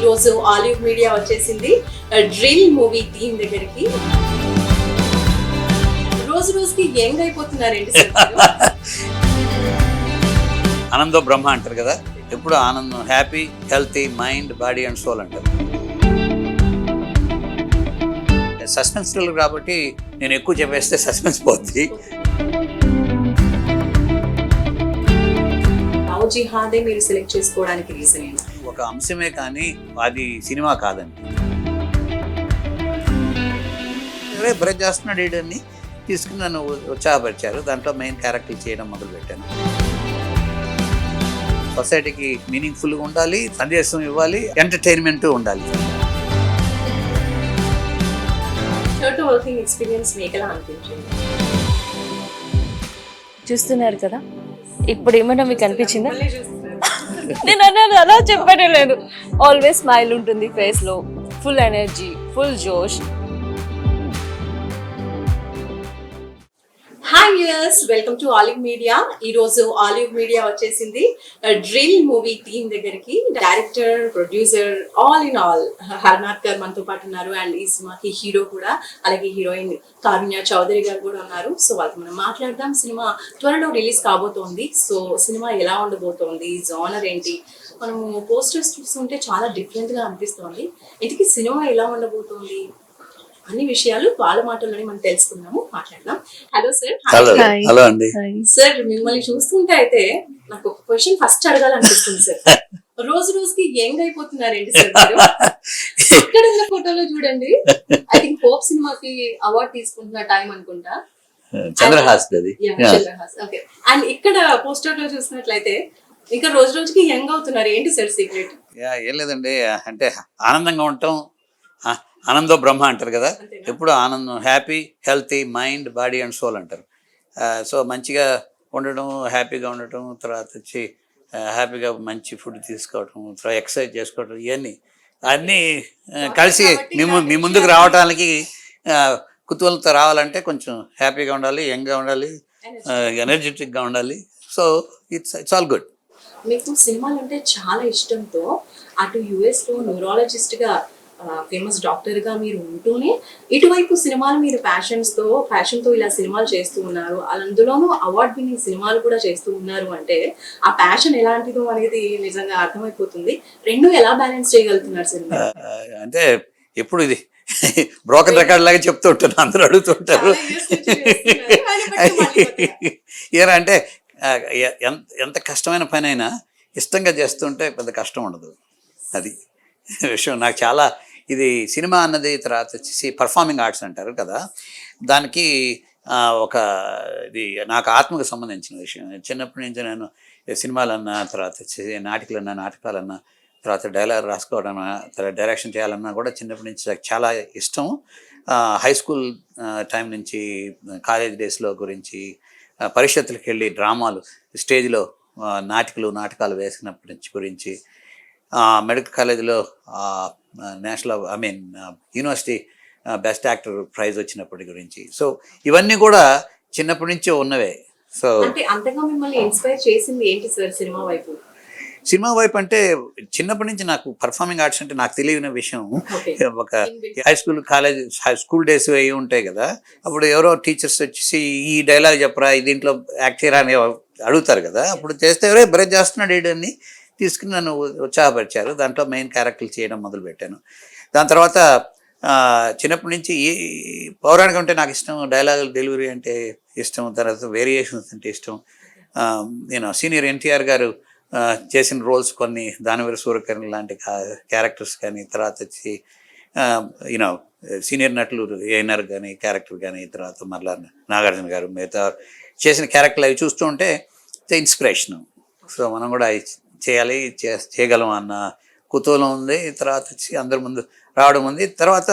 రోజు olive media వచ్చేసింది drill movie theme దగ్గరికి. రోజు రోజుకి యంగ్ అయిపోతున్నారండి. ఆనందో బ్రహ్మ అంటారు కదా, ఎప్పుడు ఆనందం, happy, healthy mind, body and soul అంటారు. సస్పెన్స్ థ్రిల్లర్ కాబట్టి నేను ఎక్కువ చెప్పేస్తే సస్పెన్స్ పోతుంది. లవ్ జిహాదే మీరు సెలెక్ట్ చేసుకోవడానికి రీజన్ ఏంటి? ఒక అంశమే కానీ అది సినిమా కాదండి. బ్రష్ చేస్తున్నాడు వీడని తీసుకుని నన్ను ఉత్సాహపరిచారు. దాంట్లో మెయిన్ క్యారెక్టర్ చేయడం మొదలుపెట్టాను. సొసైటీకి మీనింగ్ఫుల్గా ఉండాలి, సందేశం ఇవ్వాలి, ఎంటర్టైన్మెంట్ ఉండాలి. చూస్తున్నారు కదా, ఇప్పుడు ఏమైనా మీకు అనిపించిందా? నేను అన్నాను అలా చెప్పనే లేదు. ఆల్వేస్ స్మైల్ ఉంటుంది ఫేస్ లో, ఫుల్ ఎనర్జీ, ఫుల్ జోష్. Hi viewers, welcome to olive media. ఈ రోజు ఆలివ్ మీడియా వచ్చేసింది డ్రిల్ మూవీ థీమ్ దగ్గరికి. Director, producer, all in all Harnath గారు మనతో పాటు ఉన్నారు. అండ్ ఈ సినిమాకి హీరో కూడా, అలాగే హీరోయిన్ కారుణ్య చౌదరి గారు కూడా ఉన్నారు. సో వాళ్ళకి మనం మాట్లాడదాం. సినిమా త్వరలో రిలీజ్ కాబోతోంది. సో సినిమా ఎలా ఉండబోతోంది, జానర్ ఏంటి, మనము పోస్టర్స్ చూస్తుంటే చాలా డిఫరెంట్ గా అనిపిస్తోంది. ఇంతకీ సినిమా ఎలా ఉండబోతోంది అన్ని విషయాలు వాళ్ళ మాటల్లోనే మనం తెలుసుకుందాము, మాట్లాడదాం. Hello sir. హలో అండి. సార్, మిమ్మల్ని చూస్తుంటే అయితే నాకు ఒక క్వశ్చన్ ఫస్ట్ అడగాలనిపిస్తుంది సార్. రోజు రోజుకి యంగ్ అయిపోతున్నారండి సార్ మీరు. ఇక్కడ ఉన్న ఫోటోలో చూడండి, ఐ థింక్ హోప్ సినిమాకి అవార్డు తీసుకుంటున్న టైం అనుకుంటా. చంద్రహాస్. ఓకే. అండ్ ఇక్కడ పోస్టర్ లో చూసినట్లయితే ఇంకా రోజు రోజుకి యంగ్ అవుతున్నారు. ఏంటి సార్ సీక్రెట్? ఏం లేదండి, అంటే ఆనందంగా ఉండటం, ఆనందో బ్రహ్మ అంటారు కదా, ఎప్పుడు ఆనందం, happy, healthy mind, body and soul అంటారు. సో మంచిగా ఉండటం, హ్యాపీగా ఉండటం, తర్వాత వచ్చి హ్యాపీగా మంచి ఫుడ్ తీసుకోవటం, తర్వాత ఎక్సర్సైజ్ చేసుకోవటం, ఇవన్నీ అన్నీ కలిసి మీ ముందుకు రావడానికి, కుతూహలంతో రావాలంటే కొంచెం హ్యాపీగా ఉండాలి, యంగ్గా ఉండాలి, ఎనర్జెటిక్గా ఉండాలి. So it's all good. మీకు సినిమాలు అంటే చాలా ఇష్టంతో అటు యుఎస్లో న్యూరాలజిస్ట్గా ఫేమస్ డాక్టర్గా మీరు ఉంటూనే ఇటువైపు సినిమాలు మీరు ప్యాషన్తో ఇలా సినిమాలు చేస్తూ ఉన్నారు. అందులోనూ అవార్డ్ విన్నింగ్ సినిమాలు కూడా చేస్తూ ఉన్నారు అంటే ఆ ప్యాషన్ ఎలాంటిదో అనేది నిజంగా అర్థమైపోతుంది. రెండు ఎలా బ్యాలెన్స్ చేయగలుగుతున్నారు సార్? అంటే ఎప్పుడు ఇది బ్రోకన్ రికార్డ్ లాగా చెప్తూ ఉంటాను, అందరూ అడుగుతుంటారు. ఏరా అంటే ఎంత కష్టమైన పని అయినా ఇష్టంగా చేస్తుంటే పెద్ద కష్టం ఉండదు. అది విషయం. నాకు చాలా ఇది సినిమా అన్నది, తర్వాత వచ్చేసి పర్ఫార్మింగ్ ఆర్ట్స్ అంటారు కదా, దానికి ఒక ఇది నాకు ఆత్మకు సంబంధించిన విషయం. చిన్నప్పటి నుంచి నేను సినిమాలన్నా, తర్వాత వచ్చేసి నాటకాలన్నా, తర్వాత డైలాగ్ రాసుకోవడం, తర్వాత డైరెక్షన్ చేయాలన్నా కూడా చిన్నప్పటి నుంచి నాకు చాలా ఇష్టం. హై స్కూల్ టైం నుంచి కాలేజ్ డేస్లో గురించి, పరిషత్తులకు వెళ్ళి డ్రామాలు, స్టేజ్లో నాటకాలు వేసినప్పటి నుంచి గురించి, మెడికల్ కాలేజీలో యూనివర్సిటీ బెస్ట్ యాక్టర్ ప్రైజ్ వచ్చినప్పటి గురించి. సో ఇవన్నీ కూడా చిన్నప్పటి నుంచి ఉన్నవే. సో అంతగా మిమ్మల్ని ఇన్స్పైర్ చేసింది ఏంటి సార్ సినిమా వైపు? సినిమా వైపు అంటే చిన్నప్పటి నుంచి నాకు పర్ఫార్మింగ్ ఆర్ట్స్ అంటే నాకు తెలియని విషయం. ఒక హై స్కూల్ డేస్ అవి ఉంటాయి కదా, అప్పుడు ఎవరో టీచర్స్ వచ్చేసి ఈ డైలాగ్ చెప్పరా, దీంట్లో యాక్ట్ చేయరా అని అడుగుతారు కదా. అప్పుడు చేస్తే ఎవరో బ్రష్ చేస్తున్నాడు వీడని తీసుకుని నన్ను ఉత్సాహపరిచారు. దాంట్లో మెయిన్ క్యారెక్టర్ చేయడం మొదలుపెట్టాను. దాని తర్వాత చిన్నప్పటి నుంచి పౌరాణికం అంటే నాకు ఇష్టం, డైలాగ్ డెలివరీ అంటే ఇష్టం, తర్వాత వేరియేషన్స్ అంటే ఇష్టం. సీనియర్ ఎన్టీఆర్ గారు చేసిన రోల్స్ కొన్ని, దానవీర సూర్యకిరణ్ లాంటి క్యారెక్టర్స్ కానీ, తర్వాత వచ్చి సీనియర్ నటులు ఏఎన్ఆర్ కానీ క్యారెక్టర్ కానీ, తర్వాత మళ్ళా నాగార్జున గారు మిగతా చేసిన క్యారెక్టర్లు అవి చూస్తూ ఉంటే ఇన్స్పిరేషన్. సో మనం కూడా చేయగలం అన్న కుతూహలం ఉంది. తర్వాత వచ్చి అందరి ముందు రావడం ఉంది. తర్వాత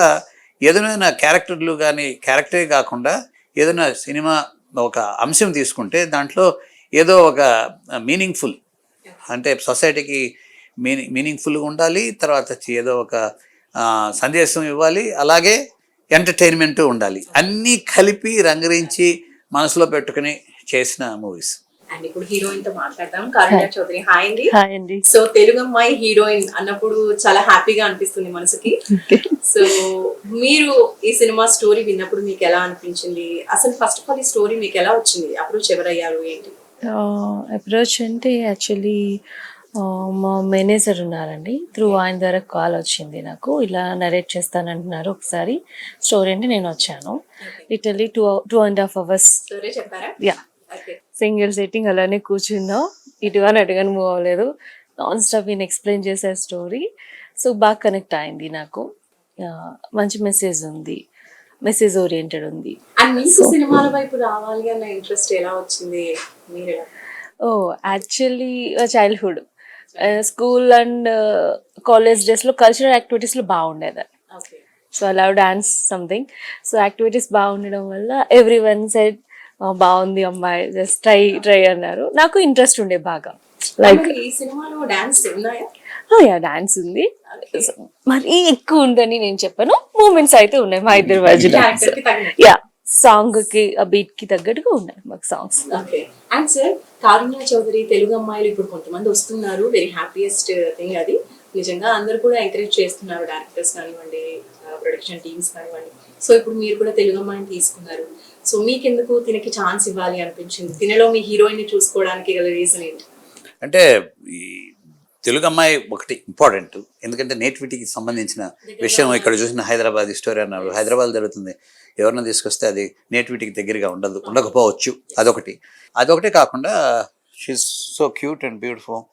ఏదైనా క్యారెక్టర్లు కానీ, క్యారెక్టరే కాకుండా ఏదైనా సినిమా ఒక అంశం తీసుకుంటే దాంట్లో ఏదో ఒక మీనింగ్ఫుల్, అంటే సొసైటీకి మీనింగ్ఫుల్గా ఉండాలి, తర్వాత వచ్చి ఏదో ఒక సందేశం ఇవ్వాలి, అలాగే ఎంటర్టైన్మెంట్ ఉండాలి. అన్నీ కలిపి రంగరించి మనసులో పెట్టుకుని చేసిన మూవీస్. అండ్ ఇప్పుడు హీరోయిన్ తో మాట్లాడదాం. కారుణ్య చౌదరి, హాయ్ అండి. హాయ్ అండి. సో తెలుగు అమ్మాయి హీరోయిన్ అన్నప్పుడు చాలా హ్యాపీగా అనిపిస్తుంది మనసుకి. సో మీరు ఈ సినిమా స్టోరీ విన్నప్పుడు మీకు ఎలా అనిపించింది? అసలు ఫస్ట్ ఆఫ్ ఆల్ ఈ స్టోరీ మీకు ఎలా వచ్చింది? అప్రోచ్ ఎవరయ్యారు ఏంటి? అప్రోచ్ అంటే యాక్చువల్లీ మా మేనేజర్ ఉన్నారండి, త్రూ ఆయన ద్వారా కాల్ వచ్చింది నాకు, ఇలా నరేట్ చేస్తానంటున్నారు ఒకసారి స్టోరీ అంటే నేను వచ్చాను. లిటర్లీ 2.5 hours స్టోరీ చెప్పారా? యా, సింగిల్ సెట్టింగ్ అలానే కూర్చున్నాం, ఇటుగాని అటుగాని మూవ్ అవ్వలేదు, నాన్ స్టాప్ ఈయన ఎక్స్ప్లెయిన్ చేసే స్టోరీ. సో బాగా కనెక్ట్ అయింది నాకు. మంచి మెసేజ్ ఉంది, మెసేజ్ ఓరియంటెడ్ ఉంది. అండ్ మీకు సినిమాల వైపు రావాలి అన్న ఇంట్రెస్ట్ ఎలా వచ్చింది? మీరు ఎలా? Actually childhood, school and college డేస్లో కల్చరల్ యాక్టివిటీస్లో బాగుండేది. Okay. So I love dance something. So activities బాగుండడం వల్ల ఎవ్రీ వన్ సైడ్ బాగుంది అమ్మాయి, జస్ట్ ట్రై అన్నారు. నాకు ఇంట్రెస్ట్ ఉండే బాగా. లైక్ ఈ సినిమాలో డాన్స్ ఉన్నాయా? యా, డాన్స్ ఉంది. మరీ ఎక్కువ ఉందని నేను చెప్పను, మూమెంట్స్ అయితే ఉన్నాయి మా ఇద్దరి మధ్యలో. Character కి తగినట్టు. యా, సాంగ్ కి బీట్ కి తగ్గట్టుగా ఉన్నాయి మాకు సాంగ్స్. ఓకే. అండ్ సార్, కారుణ్య చౌదరి తెలుగు అమ్మాయిలు ఇప్పుడు కొంతమంది వస్తున్నారు, వెరీ హ్యాపీయెస్ట్ థింగ్ అది. నిజంగా అందరూ కూడా ఎంకరేజ్ చేస్తున్నారు, డైరెక్టర్స్ కానివ్వండి, ప్రొడక్షన్ టీమ్స్ కానివ్వండి. సో ఇప్పుడు మీరు కూడా తెలుగు అమ్మాయిని తీసుకున్నారు. సో మీకెందుకు తినకి ఛాన్స్ ఇవ్వాలి అనిపించింది? తినలో మీ హీరోయిన్ ని చూసుకోవడానికి గల రీజన్ ఏంటి? అంటే ఈ తెలుగు అమ్మాయి ఒకటి ఇంపార్టెంట్, ఎందుకంటే నేటివిటీకి సంబంధించిన విషయం. ఇక్కడ చూసిన హైదరాబాద్ స్టోరీ అన్నారు, హైదరాబాద్ జరుగుతుంది, ఎవరిని తీసుకొస్తే అది నేటివిటీకి దగ్గరగా ఉండకపోవచ్చు. అదొకటి కాకుండా she's so cute and beautiful.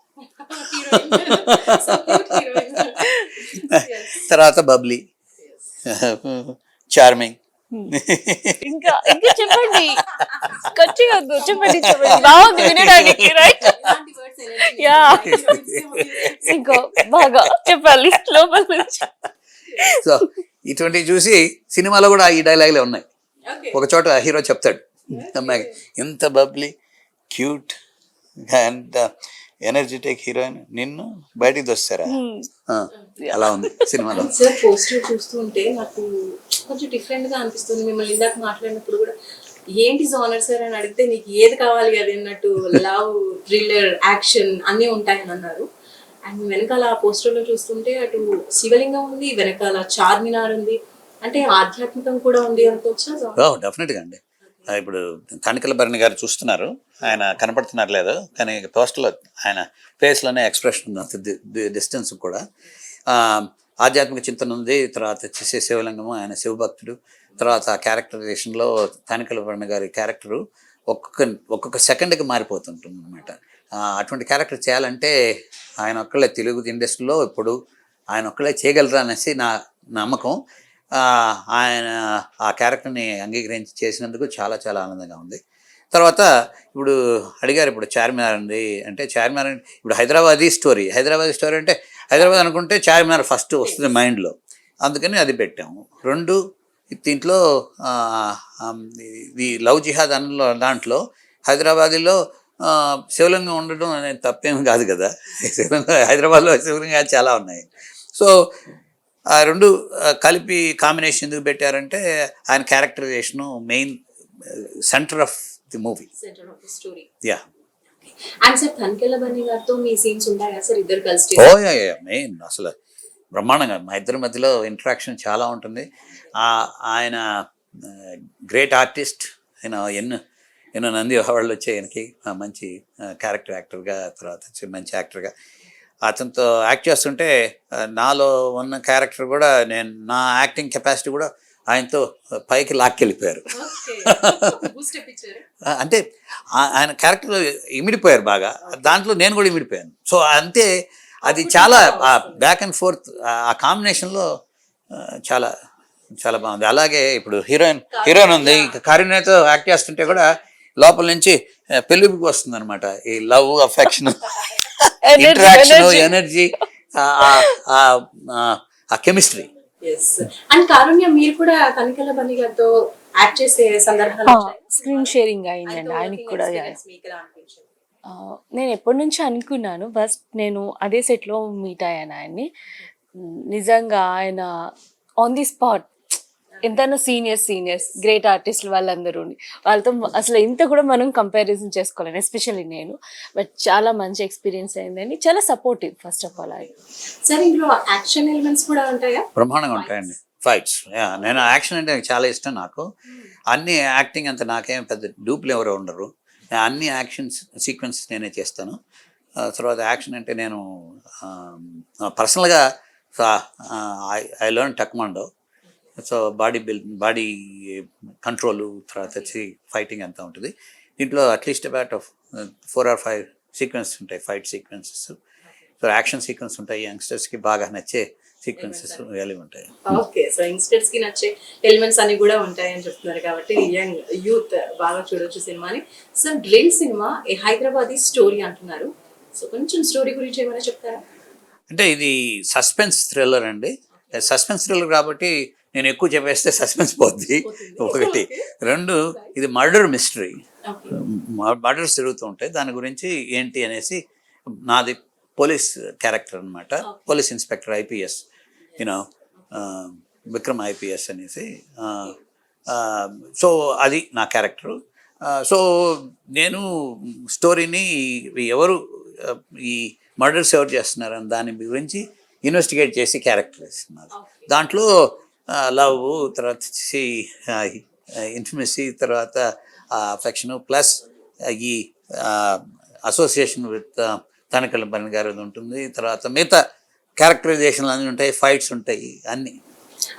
తర్వాత బబ్లీ, చార్మింగ్. ఇంకా ఇంకా చెప్పండి, ఖర్చు వద్దు, చెప్పండి బాగుంది వినడానికి, రైట్? యా, ఇంకా బాగా చెప్పాలి లోపల నుంచి. సో ఇటువంటివి చూసి సినిమాలో కూడా ఈ డైలాగులే ఉన్నాయి. ఒక చోట హీరో చెప్తాడు అమ్మాయి, ఇంత bubbly, cute and energetic heroine, నిన్ను బయటికి దొస్తారా? అలా ఉంది సినిమాలో. సార్ పోస్టర్ చూస్తుంటే నాకు కొంచెం డిఫరెంట్ గా అనిపిస్తుంది. మిమ్మల్ని ఇందాక మాట్లాడినప్పుడు కూడా ఏంటి జోనర్ సార్ అని అడిగితే నీకు ఏది కావాలి అది అన్నట్టు, లవ్, థ్రిల్లర్, యాక్షన్ అన్నీ ఉంటాయని అన్నారు. అండ్ వెనకాల పోస్టర్ లో చూస్తుంటే అటు శివలింగం ఉంది, వెనకాల చార్మినార్ ఉంది, అంటే ఆధ్యాత్మికం కూడా ఉంది అనుకోవచ్చా? డెఫినెట్గా అండి. ఇప్పుడు తనికెళ్ళ భరణి గారు చూస్తున్నారు, ఆయన కనపడుతున్నారు లేదు, కానీ పోస్టర్లో ఆయన ఫేస్లోనే ఎక్స్ప్రెషన్ ఉంది, డిస్టెన్స్ కూడా. ఆధ్యాత్మిక చింతన ఉంది. తర్వాత వచ్చేసి శివలింగము, ఆయన శివభక్తుడు. తర్వాత క్యారెక్టరైజేషన్లో తనికెళ్ళ భరణి గారి క్యారెక్టరు ఒక్కొక్క సెకండ్కి మారిపోతుంటుంది అనమాట. అటువంటి క్యారెక్టర్ చేయాలంటే ఆయన ఒక్కళ్ళే తెలుగు ఇండస్ట్రీలో ఇప్పుడు ఆయన ఒక్కళ్ళే చేయగలరా అనేసి నా నమ్మకం. ఆయన ఆ క్యారెక్టర్ని అంగీకరించి చేసినందుకు చాలా చాలా ఆనందంగా ఉంది. తర్వాత ఇప్పుడు అడిగారు, ఇప్పుడు చార్మినార్ ఉంది అంటే, చార్మినార్ అంటే ఇప్పుడు హైదరాబాదీ స్టోరీ అంటే హైదరాబాద్ అనుకుంటే చార్మినార్ ఫస్ట్ వస్తుంది మైండ్లో, అందుకని అది పెట్టాము. రెండు దీంట్లో ఈ లవ్ జిహాద్ అన్నలో దాంట్లో హైదరాబాదీలో శివలింగం ఉండడం అనేది తప్పేమి కాదు కదా. శివలింగం హైదరాబాద్లో శివలింగాలు చాలా ఉన్నాయి. సో ఆ రెండు కలిపి కాంబినేషన్ ఎందుకు పెట్టారంటే ఆయన characterisation main centre of the movie. Yeah. And sir Tanikella Bharani గారితో మీ సీన్స్ ఉంటాయా సార్ ఇద్దరు కలిసి? మెయిన్ అసలు బ్రహ్మాండంగా మా ఇద్దరి మధ్యలో ఇంటరాక్షన్ చాలా ఉంటుంది. ఆయన గ్రేట్ ఆర్టిస్ట్, ఎన్నో నంది అవార్డులు వచ్చాయి ఆయనకి, మంచి క్యారెక్టర్ యాక్టర్గా, తర్వాత వచ్చి మంచి యాక్టర్గా. అతనితో యాక్ట్ చేస్తుంటే నాలో ఉన్న క్యారెక్టర్ కూడా, నా యాక్టింగ్ కెపాసిటీ కూడా ఆయనతో పైకి లాక్కెళ్ళిపోయారు. అంటే ఆయన క్యారెక్టర్ ఇమిడిపోయారు బాగా, దాంట్లో నేను కూడా ఇమిడిపోయాను. సో అంతే, అది చాలా బ్యాక్ అండ్ ఫోర్త్, ఆ కాంబినేషన్లో చాలా చాలా బాగుంది. అలాగే ఇప్పుడు హీరోయిన్ ఉంది, కారుణ్యతో యాక్ట్ చేస్తుంటే కూడా లోపల నుంచి పెళ్ళికి వస్తుంది అనమాట. ఈ లవ్, అఫెక్షన్, ఇంటరాక్షన్, ఎనర్జీ, ఆ కెమిస్ట్రీ. అండ్ కారుణ్య, మీరు కూడా తనికెళ్ళ భరణి గారితో యాక్ట్ చేసే సందర్భాలు స్క్రీన్ షేరింగ్ అయిందండి ఆయనకి కూడా. నేను ఎప్పటి నుంచో అనుకున్నాను, ఫస్ట్ నేను అదే సెట్లో మీట్ అయ్యాను ఆయన్ని. నిజంగా ఆయన ఆన్ ది స్పాట్ ఎంతైనా సీనియర్స్ గ్రేట్ ఆర్టిస్టులు వాళ్ళందరూ ఉండి వాళ్ళతో అసలు ఇంత కూడా మనం కంపారిజన్ చేసుకోలేను, ఎస్పెషల్లీ నేను. బట్ చాలా మంచి ఎక్స్పీరియన్స్ అయిందండి, చాలా supportive first of all. Sir ఇందులో యాక్షన్ ఎలిమెంట్స్ కూడా ఉంటాయా? బ్రహ్మాండంగా ఉంటాయండి ఫైట్స్. నేను యాక్షన్ అంటే చాలా ఇష్టం నాకు. అన్ని యాక్టింగ్ అంత నాకేం పెద్ద డూప్లు ఎవరు ఉండరు. అన్ని యాక్షన్ సీక్వెన్సెస్ నేనే చేస్తాను. తర్వాత యాక్షన్ అంటే నేను పర్సనల్గా I learn taekwondo. So body control, తర్వాత వచ్చి ఫైటింగ్ అంతా ఉంటుంది. దీంట్లో అట్లీస్ట్ అబౌట్ 4 or 5 సీక్వెన్సెస్ ఉంటాయి, fight sequences. So action sequence ఉంటాయి, యంగ్స్టర్స్కి బాగా నచ్చే సీక్వెన్సెస్ రియల్లీ ఉంటాయి. ఓకే, సో యంగ్స్టర్స్ కి నచ్చే ఎలిమెంట్స్ అన్ని కూడా ఉంటాయని చెప్తున్నారు కాబట్టి యంగ్ యూత్ బాగా చూడొచ్చు సినిమాని. సో డ్రిల్ సినిమా ఏ హైదరాబాదీ స్టోరీ అంటున్నారు, సో కొంచెం స్టోరీ గురించి ఏమైనా చెప్తారా? అంటే ఇది సస్పెన్స్ థ్రిల్లర్ అండి. సస్పెన్స్ థ్రిల్లర్ కాబట్టి నేను ఎక్కువ చెప్పేస్తే సస్పెన్స్ పోద్ది, ఒకటి. రెండు, ఇది మర్డర్ మిస్టరీ. మర్డర్స్ జరుగుతూ ఉంటాయి, దాని గురించి ఏంటి అనేసి. నాది పోలీస్ క్యారెక్టర్ అనమాట, police inspector IPS, you know Vikram IPS అనేసి. సో అది నా క్యారెక్టరు. సో నేను స్టోరీని ఎవరు ఈ మర్డర్స్ ఎవరు చేస్తున్నారని దాని గురించి ఇన్వెస్టిగేట్ చేసి క్యారెక్టర్ ఇస్తున్నారు. దాంట్లో లవ్, తర్వాత వచ్చేసి ఇంటిమసీ, తర్వాత అఫెక్షను, ప్లస్ ఈ అసోసియేషన్ విత్ తనకళ్ళ పని గారు ఉంటుంది. తర్వాత మిగతా క్యారెక్టరైజేషన్లు అన్నీ ఉంటాయి, ఫైట్స్ ఉంటాయి, అన్నీ.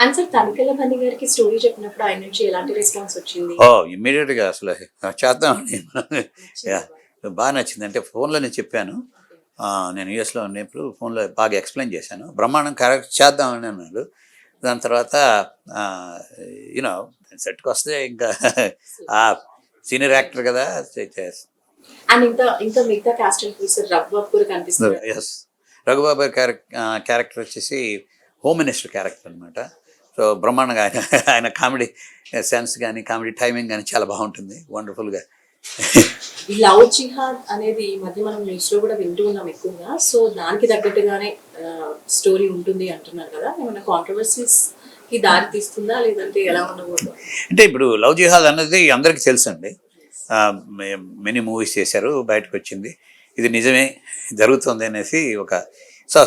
అండ్ సార్ తనికెళ్ళ భరణి గారికి స్టోరీ చెప్పినప్పుడు ఆయన నుంచి ఎలాంటి రెస్పాన్స్ వచ్చింది? ఇమ్మీడియట్గా అసలు చేద్దామని బాగా నచ్చింది. అంటే ఫోన్లో నేను చెప్పాను, నేను యూఎస్లో ఉన్నప్పుడు ఫోన్లో బాగా ఎక్స్ప్లెయిన్ చేశాను. బ్రహ్మాండం క్యారెక్టర్ చేద్దామని అన్నాడు. దాని తర్వాత యూనో సెట్కి వస్తే ఇంకా సీనియర్ యాక్టర్ కదా. అండ్ ఇంకా మిగతా కాస్ట్ అండ్ క్రూ రఘుబాబు కూడా కనిపిస్తుంది. ఎస్, రఘుబాబు క్యారెక్టర్ వచ్చేసి హోమ్ మినిస్టర్ క్యారెక్టర్ అనమాట. సో బ్రహ్మాండంగా ఆయన కామెడీ సెన్స్ కానీ కామెడీ టైమింగ్ కానీ చాలా బాగుంటుంది, వండర్ఫుల్గా. ఈ లవ్ జిహాద్ అనేది ఈ మధ్య మనం న్యూస్ లో కూడా వింటూ ఉన్నాం ఎక్కువగా. సో దానికి తగ్గట్టుగానే స్టోరీ ఉంటుంది అంటున్నారు కదా, ఏమైనా కాంట్రవర్సీస్ కి దారి తీస్తుందా, లేదంటే ఎలా ఉండకూడదు? అంటే ఇప్పుడు లవ్ జిహాద్ అన్నది అందరికీ తెలుసు అండి, మెనీ మూవీస్ చేశారు, బయటకు వచ్చింది. ఇది నిజమే జరుగుతుంది అనేసి ఒక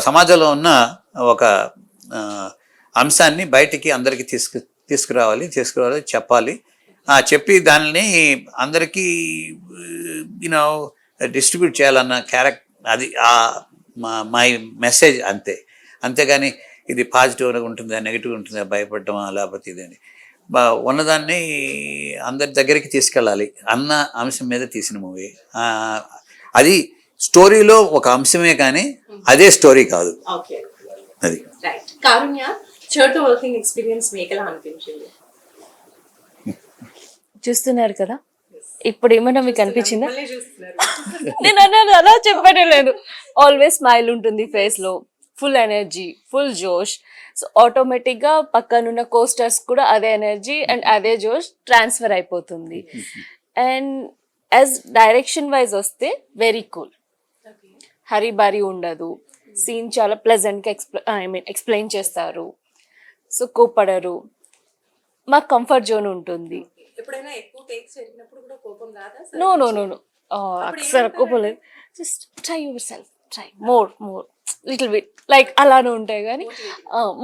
సమాజంలో ఉన్న ఒక అంశాన్ని బయటికి అందరికీ తీసుకురావాలి, చెప్పాలి. చెప్పి దానిని అందరికీ యూనో డిస్ట్రిబ్యూట్ చేయాలన్న అది మై మెసేజ్, అంతేగాని ఇది పాజిటివ్గా ఉంటుందా నెగిటివ్ ఉంటుందా భయపడటమా లేకపోతే ఇదని ఉన్నదాన్ని అందరి దగ్గరికి తీసుకెళ్ళాలి అన్న అంశం మీద తీసిన మూవీ. అది స్టోరీలో ఒక అంశమే కానీ అదే స్టోరీ కాదు. అది కారుణ్య చోటు వర్కింగ్ ఎక్స్పీరియన్స్ మీకు ఎలా అనిపించింది? చూస్తున్నారు కదా, ఇప్పుడు ఏమన్నా మీకు అనిపించిందా? నేను అన్నాను అలా చెప్పనే లేదు. ఆల్వేస్ స్మైల్ ఉంటుంది ఫేస్ లో, ఫుల్ ఎనర్జీ, ఫుల్ జోష్. సో ఆటోమేటిక్గా పక్కనున్న కోస్టర్స్ కూడా అదే ఎనర్జీ అండ్ అదే జోష్ ట్రాన్స్ఫర్ అయిపోతుంది. అండ్ యాజ్ డైరెక్షన్ వైజ్ వస్తే వెరీ కూల్, హరిబరి ఉండదు, సీన్ చాలా ప్లెజెంట్గా ఎక్స్ప్లెయిన్ చేస్తారు. సో కోపడరు, మాకు కంఫర్ట్ జోన్ ఉంటుంది. నో అసలు కోపం లేదు. Just try your self, try more little bit like అలానే ఉంటాయి కానీ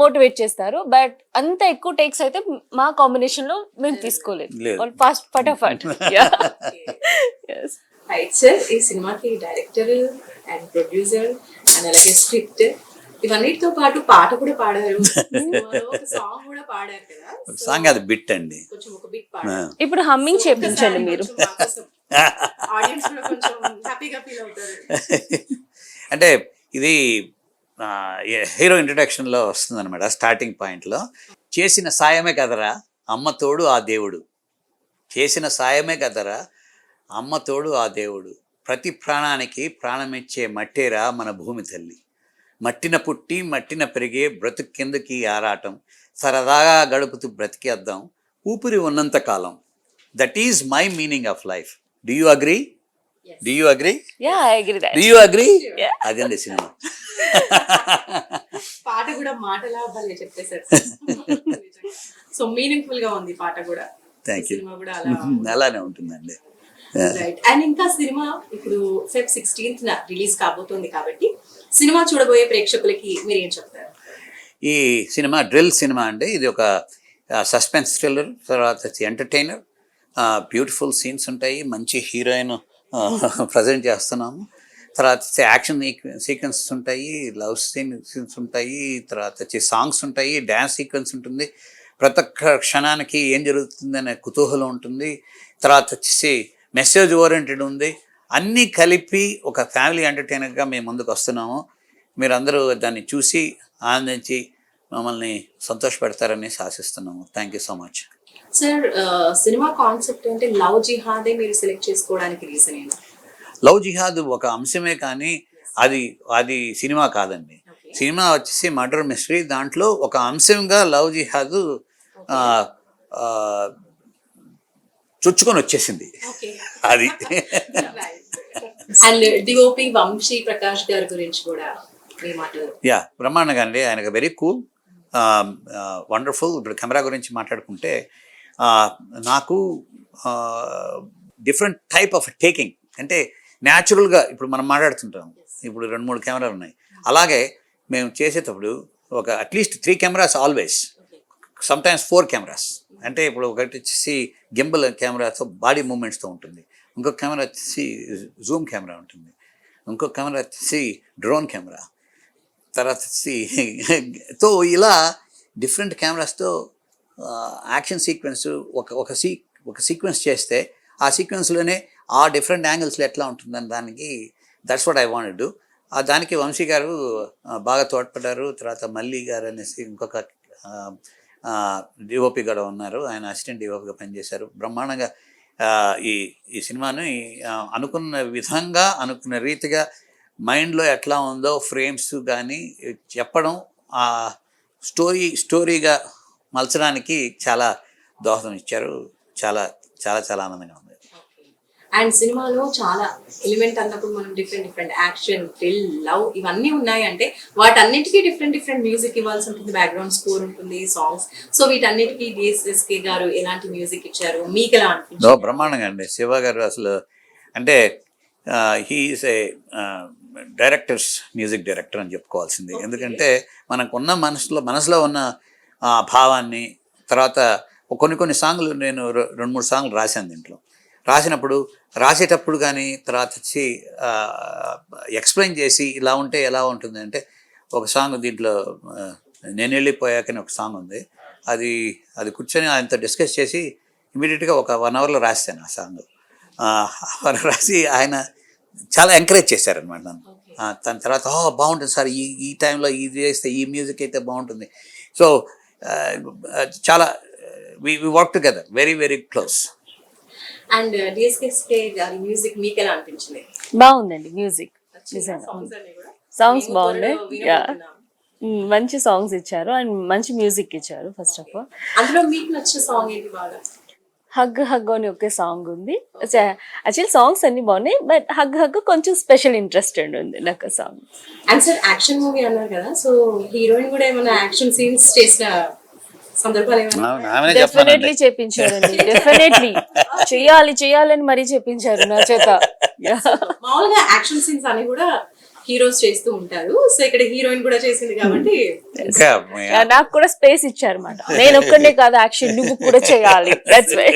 మోటివేట్ చేస్తారు. బట్ అంత ఎక్కువ టేక్స్ అయితే మా కాంబినేషన్ లో మేము తీసుకోలేదు, ఫాస్ట్ ఫటాఫట్. రైట్ సార్, ఈ సినిమాకి డైరెక్టర్ అండ్ ప్రొడ్యూసర్ అండ్ అలాగే స్క్రిప్ట్ ఇవన్నిటితో పాటు పాట కూడా పాడారు, ఒక సాంగ్ కూడా పాడారు కదా. సాంగ్ అది బిట్ అండి, కొంచెం ఒక బిట్ పాడారు. ఇప్పుడు హమ్మింగ్ చేయించండి మీరు, ఆడియన్స్ కూడా కొంచెం హ్యాపీగా ఫీల్ అవుతారు. అంటే ఇది హీరో ఇంట్రడక్షన్లో వస్తుంది అనమాట. స్టార్టింగ్ పాయింట్లో చేసిన సాయమే కదరా అమ్మ తోడు ఆ దేవుడు, చేసిన సాయమే కదరా అమ్మ తోడు ఆ దేవుడు, ప్రతి ప్రాణానికి ప్రాణమిచ్చే మట్టేరా మన భూమి తల్లి, మట్టిన పుట్టి మట్టిన పెరిగే బ్రతుకు కిందకి ఆరాటం, సరదాగా గడుపుతూ బ్రతికేద్దాం ఊపిరి ఉన్నంత కాలం. That is my meaning of life. Do you agree? Do you agree? Yeah, I agree that. Do you agree? Yeah. అదండి సినిమా. పాట కూడా మాటలా భలే చెప్పేశారు. సో సో మీనింగ్ఫుల్ గా ఉంది పాట కూడా. Thank you. సినిమా కూడా అలా అలానే ఉంటుందండి. రైట్. అండ్ ఇంకా సినిమా ఇప్పుడు Feb 16th రిలీజ్ కాబోతుంది కాబట్టి సినిమా చూడబోయే ప్రేక్షకులకి మీరు ఏం చెప్తారు? ఈ సినిమా డ్రిల్ సినిమా అండి. ఇది ఒక సస్పెన్స్ థ్రిల్లర్, తర్వాత ఎంటర్టైనర్, బ్యూటిఫుల్ సీన్స్ ఉంటాయి, మంచి హీరోయిన్ ప్రజెంట్ చేస్తున్నాము, తర్వాత యాక్షన్ సీక్వెన్సెస్ ఉంటాయి, లవ్ సీన్స్ ఉంటాయి, తర్వాత వచ్చి సాంగ్స్ ఉంటాయి, డ్యాన్స్ సీక్వెన్స్ ఉంటుంది, ప్రతి ఒక్క క్షణానికి ఏం జరుగుతుందనే కుతూహలం ఉంటుంది, తర్వాత వచ్చేసి మెసేజ్ ఓరియంటెడ్ ఉంది. అన్నీ కలిపి ఒక ఫ్యామిలీ ఎంటర్టైనర్గా మేము ముందుకు వస్తున్నాము. మీరందరూ దాన్ని చూసి ఆనందించి మమ్మల్ని సంతోషపెడతారని ఆశిస్తున్నాము. Thank you so much. Sir, cinema concept అంటే లవ్ జిహాదే మీరు సెలెక్ట్ చేసుకోవడానికి రీజన్ ఏంటి? లవ్ జిహాద్ ఒక అంశమే కానీ అది సినిమా కాదండి. సినిమా వచ్చేసి మర్డర్ మిస్టరీ. దాంట్లో ఒక అంశంగా లవ్ జిహాద్ చొచ్చుకొని వచ్చేసింది అది. అండ్ డిఓపి వంశీ ప్రకాష్ గారి గురించి కూడా యా, బ్రహ్మాండంగా అండి. ఆయనకు వెరీ కూల్, వండర్ఫుల్. ఇప్పుడు కెమెరా గురించి మాట్లాడుకుంటే నాకు డిఫరెంట్ టైప్ ఆఫ్ టేకింగ్ అంటే న్యాచురల్గా ఇప్పుడు మనం మాట్లాడుతుంటాం. ఇప్పుడు 2-3 కెమెరాలు ఉన్నాయి. అలాగే మేము చేసేటప్పుడు ఒక at least 3 cameras always, sometimes 4 cameras. అంటే ఇప్పుడు ఒకటి వచ్చేసి గింబల్ కెమెరాతో బాడీ మూమెంట్స్తో ఉంటుంది, ఇంకొక కెమెరా వచ్చేసి జూమ్ కెమెరా ఉంటుంది, ఇంకొక కెమెరా వచ్చేసి డ్రోన్ కెమెరా, తర్వాత వచ్చి తో ఇలా డిఫరెంట్ కెమెరాస్తో యాక్షన్ సీక్వెన్స్ ఒక సీక్వెన్స్ చేస్తే ఆ సీక్వెన్స్లోనే ఆ డిఫరెంట్ యాంగిల్స్లో ఎట్లా ఉంటుందని దానికి that's what I wanted do. దానికి వంశీ గారు బాగా తోడ్పడ్డారు. తర్వాత మల్లి గారు అనేసి ఇంకొక డిఓపి కూడా ఉన్నారు, ఆయన అసిస్టెంట్ డిఓపిగా పనిచేశారు. బ్రహ్మాండంగా ఈ సినిమాని అనుకున్న విధంగా, అనుకున్న రీతిగా మైండ్లో ఎట్లా ఉందో ఫ్రేమ్స్ కానీ చెప్పడం, ఆ స్టోరీగా మలచడానికి చాలా దోహదం ఇచ్చారు. చాలా చాలా చాలా ఆనందంగా ఉంది. అండ్ సినిమాలో చాలా ఎలిమెంట్ అన్నప్పుడు మనం డిఫరెంట్ యాక్షన్, థ్రిల్, లవ్ ఇవన్నీ ఉన్నాయి అంటే వాటన్నిటికీ డిఫరెంట్ మ్యూజిక్ ఇవ్వాల్సి ఉంటుంది, బ్యాక్గ్రౌండ్ స్కోర్ ఉంటుంది, సాంగ్స్. సో వీటన్నిటికీ డిఎస్ఎస్కే గారు ఎలాంటి మ్యూజిక్ ఇచ్చారు, మీకు ఎలా అనిపించింది? బ్రహ్మాండంగా అండి. శివ గారు అసలు అంటే హీఈస్ ఏ డైరెక్టర్స్ మ్యూజిక్ డైరెక్టర్ అని చెప్పుకోవాల్సింది. ఎందుకంటే మనకున్న మనసులో ఉన్న భావాన్ని, తర్వాత కొన్ని సాంగ్లు నేను 2-3 సాంగ్లు రాశాను దీంట్లో. రాసేటప్పుడు కానీ తర్వాత వచ్చి ఎక్స్ప్లెయిన్ చేసి ఇలా ఉంటే ఎలా ఉంటుంది అంటే, ఒక సాంగ్ దీంట్లో నేను వెళ్ళిపోయాకని ఒక సాంగ్ ఉంది, అది కూర్చొని ఆయనతో డిస్కస్ చేసి ఇమీడియట్గా ఒక 1 అవర్లో రాశాను ఆ సాంగ్. రాసి ఆయన చాలా ఎంకరేజ్ చేశారనమాట నన్ను. దాని తర్వాత బాగుంటుంది సార్, ఈ టైంలో ఇది చేస్తే ఈ మ్యూజిక్ అయితే బాగుంటుంది. సో చాలా we work together very very close. And DSK గారి మ్యూజిక్ మీకు ఎలా అనిపించింది? బాగుందండి మ్యూజిక్, సాంగ్స్ బాగున్నాయి. మంచి సాంగ్స్ ఇచ్చారు అండ్ మంచి మ్యూజిక్ ఇచ్చారు. ఫస్ట్ ఆఫ్ ఆల్ అందులో మీకు నచ్చిన సాంగ్ ఏంటి బాగా? హగ్ అని ఒకే సాంగ్ ఉంది. యాక్చువల్లీ సాంగ్స్ అన్ని బాగున్నాయి, బట్ హగ్ కొంచెం స్పెషల్ ఇంట్రెస్టెడ్ ఉంది నాకు ఆ song. And sir, action movie అన్నారు కదా, సో హీరోయిన్ కూడా ఏమైనా యాక్షన్ సీన్స్ చేసిన సందర్భాలు ఏమైనా? డెఫినెట్లీ చేపించారండి, డెఫినెట్లీ చేయాలని మరీ చేపించారు నా చేత. మామూలుగా యాక్షన్ సీన్స్ అని కూడా హీరోస్ చేస్తూ ఉంటారు, సో ఇక్కడ హీరోయిన్ కూడా చేసింది కాబట్టి నాకు కూడా స్పేస్ ఇచ్చారు అన్నమాట. నేను ఒక్కడే కాదు యాక్షన్, నువ్వు కూడా చేయాలి. That's why.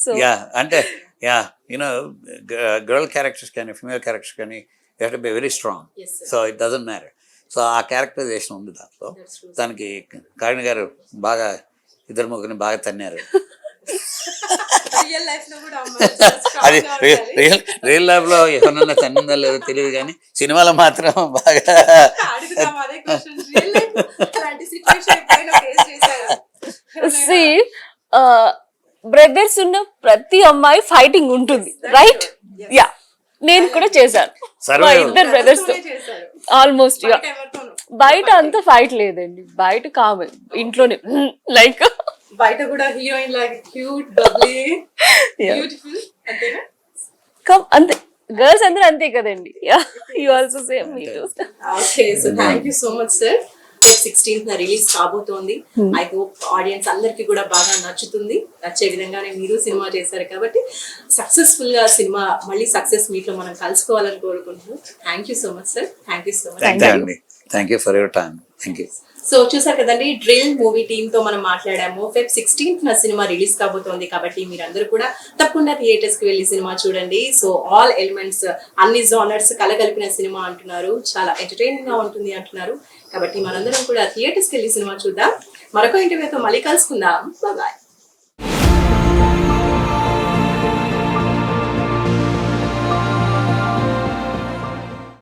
సో అంటే గర్ల్ క్యారెక్టర్స్ కానీ ఫిమేల్ క్యారెక్టర్స్ కానీ you have to be very strong. So it doesn't matter. So ఆ క్యారెక్టరైజేషన్ ఉంది దాంట్లో. దానికి కారిణి గారు బాగా 2-3 బాగా తన్నారు. అది రియల్ లైఫ్ లో ఎవరన్నా తన్నిందో లేదో తెలియదు, కానీ సినిమాలో మాత్రం బాగా. బ్రదర్స్ ఉన్న ప్రతి అమ్మాయి ఫైటింగ్ ఉంటుంది, రైట్? యా, నేను కూడా చేశాను మా 2 బ్రదర్స్ తో ఆల్మోస్ట్. బయట అంత ఫైట్ లేదండి, బయట కామె, ఇంట్లోనే లైక్ బయట కూడా హీరోయిన్ లాగా క్యూట్, బబ్లీ, బ్యూటిఫుల్ అంతేనా? అంతే, గర్ల్స్ అందరూ అంతే కదండి. Yeah, you also same. Me two. Okay, so thank you so much sir. 16th release కాబోతోంది. ఐ హోప్ ఆడియన్స్ అందరికి కూడా బాగా నచ్చుతుంది. నచ్చే విధంగానే మీరు సినిమా చేశారు కాబట్టి సక్సెస్ఫుల్ గా సినిమా మళ్ళీ సక్సెస్ మీట్ లో మనం కలుసుకోవాలని కోరుకుంటున్నాం. Thank you so much sir. Thank you so much. Thank you అండి. Thank you for your time. Thank you. So చూసారు కదండి, డ్రిల్ మూవీ టీమ్ తో మనం మాట్లాడాము. Feb 16th సినిమా రిలీజ్ కాబోతోంది కాబట్టి మీరందరూ కూడా తప్పకుండా థియేటర్స్ కి వెళ్ళి సినిమా చూడండి. సో ఆల్ ఎలిమెంట్స్, అన్ని జానర్స్ కలగలిపిన సినిమా అంటున్నారు. చాలా ఎంటర్టైనింగ్ గా ఉంటుంది అంటున్నారు. కాబట్టి మనందరం కూడా థియేటర్స్ కి వెళ్ళి సినిమా చూద్దాం. మరొక ఇంటర్వ్యూతో మళ్ళీ కలుసుకుందాం. బాయ్.